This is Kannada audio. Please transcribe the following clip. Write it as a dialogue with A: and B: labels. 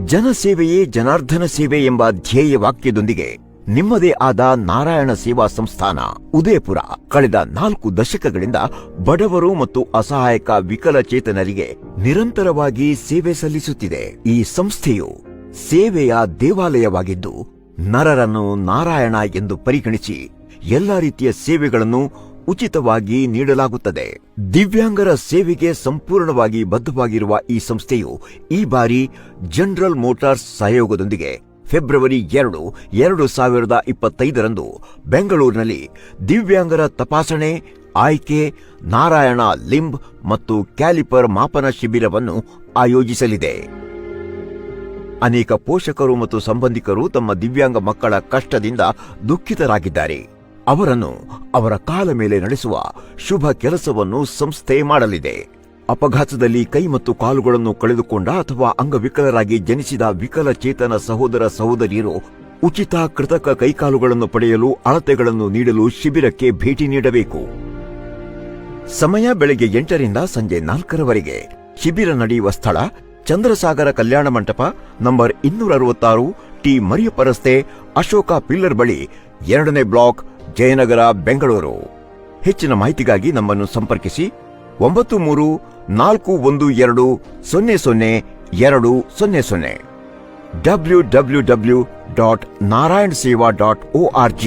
A: ಜನಸೇವೆಯೇ ಜನಾರ್ದನ ಸೇವೆ ಎಂಬ ಧ್ಯೇಯ ವಾಕ್ಯದೊಂದಿಗೆ ನಿಮ್ಮದೇ ಆದ ನಾರಾಯಣ ಸೇವಾ ಸಂಸ್ಥಾನ ಉದಯಪುರ ಕಳೆದ 4 ದಶಕಗಳಿಂದ ಬಡವರು ಮತ್ತು ಅಸಹಾಯಕ ವಿಕಲಚೇತನರಿಗೆ ನಿರಂತರವಾಗಿ ಸೇವೆ ಸಲ್ಲಿಸುತ್ತಿದೆ. ಈ ಸಂಸ್ಥೆಯು ಸೇವೆಯ ದೇವಾಲಯವಾಗಿದ್ದು ನರರನ್ನು ನಾರಾಯಣ ಎಂದು ಪರಿಗಣಿಸಿ ಎಲ್ಲ ರೀತಿಯ ಸೇವೆಗಳನ್ನು ಉಚಿತವಾಗಿ ನೀಡಲಾಗುತ್ತದೆ. ದಿವ್ಯಾಂಗರ ಸೇವೆಗೆ ಸಂಪೂರ್ಣವಾಗಿ ಬದ್ಧವಾಗಿರುವ ಈ ಸಂಸ್ಥೆಯು ಈ ಬಾರಿ ಜನರಲ್ ಮೋಟಾರ್ಸ್ ಸಹಯೋಗದೊಂದಿಗೆ ಫೆಬ್ರವರಿ 2, 2025ರಂದು ಬೆಂಗಳೂರಿನಲ್ಲಿ ದಿವ್ಯಾಂಗರ ತಪಾಸಣೆ, ಆಯ್ಕೆ, ನಾರಾಯಣ ಲಿಂಬ್ ಮತ್ತು ಕ್ಯಾಲಿಪರ್ ಮಾಪನ ಶಿಬಿರವನ್ನು ಆಯೋಜಿಸಲಿದೆ. ಅನೇಕ ಪೋಷಕರು ಮತ್ತು ಸಂಬಂಧಿಕರು ತಮ್ಮ ದಿವ್ಯಾಂಗ ಮಕ್ಕಳ ಕಷ್ಟದಿಂದ ದುಃಖಿತರಾಗಿದ್ದಾರೆ. ಅವರನ್ನು ಅವರ ಕಾಲ ಮೇಲೆ ನಡೆಸುವ ಶುಭ ಕೆಲಸವನ್ನು ಸಂಸ್ಥೆ ಮಾಡಲಿದೆ. ಅಪಘಾತದಲ್ಲಿ ಕೈ ಮತ್ತು ಕಾಲುಗಳನ್ನು ಕಳೆದುಕೊಂಡ ಅಥವಾ ಅಂಗವಿಕಲರಾಗಿ ಜನಿಸಿದ ವಿಕಲಚೇತನ ಸಹೋದರ ಸಹೋದರಿಯರು ಉಚಿತ ಕೃತಕ ಕೈಕಾಲುಗಳನ್ನು ಪಡೆಯಲು ಅಳತೆಗಳನ್ನು ನೀಡಲು ಶಿಬಿರಕ್ಕೆ ಭೇಟಿ ನೀಡಬೇಕು. ಸಮಯ ಬೆಳಗ್ಗೆ 8ರಿಂದ ಸಂಜೆ 4ರವರೆಗೆ. ಶಿಬಿರ ನಡೆಯುವ ಸ್ಥಳ ಚಂದ್ರಸಾಗರ ಕಲ್ಯಾಣ ಮಂಟಪ, ನಂಬರ್ 266, ಟಿ ಮರಿಯಪ್ಪ ರಸ್ತೆ, ಅಶೋಕ ಪಿಲ್ಲರ್ ಬಳಿ, 2ನೇ ಬ್ಲಾಕ್, ಜಯನಗರ, ಬೆಂಗಳೂರು. ಹೆಚ್ಚಿನ ಮಾಹಿತಿಗಾಗಿ ನಮ್ಮನ್ನು ಸಂಪರ್ಕಿಸಿ 9341200200 www.narayanseva.org